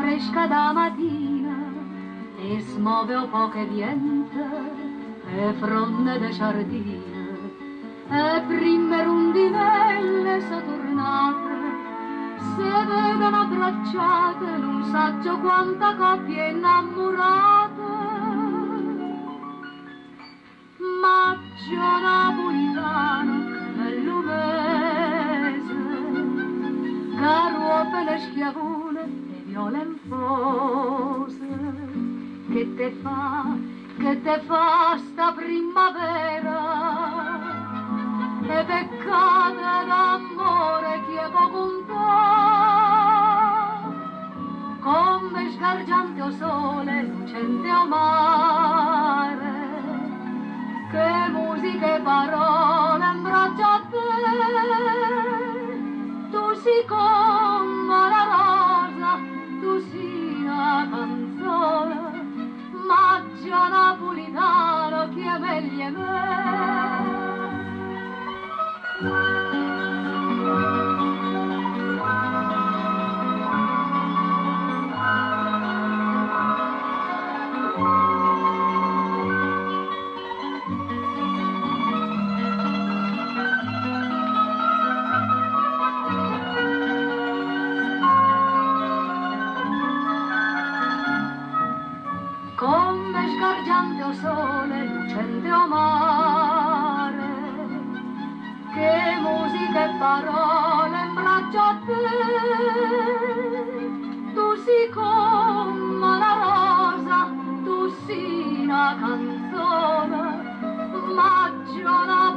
fresca da mattina e smuove un po' che vienta e fronde de giardina e prime rondinelle sotturnate se vedono abbracciate non saggio quanta coppie innamorate. Maggio napolitano bello mese caro per le schiavone e viole infose che te fa sta primavera e peccata d'amore che può contare come sgargiante o sole lucente o mare che musica e parole imbraccia a te tu sei come la rosa tu sei la canzone Maggio napolitano che è meglio me. Come sgargiante o sole, lucente o mare, che musica e parole imbraccio a te. Tu sei come la rosa, tu sei una canzone, maggio una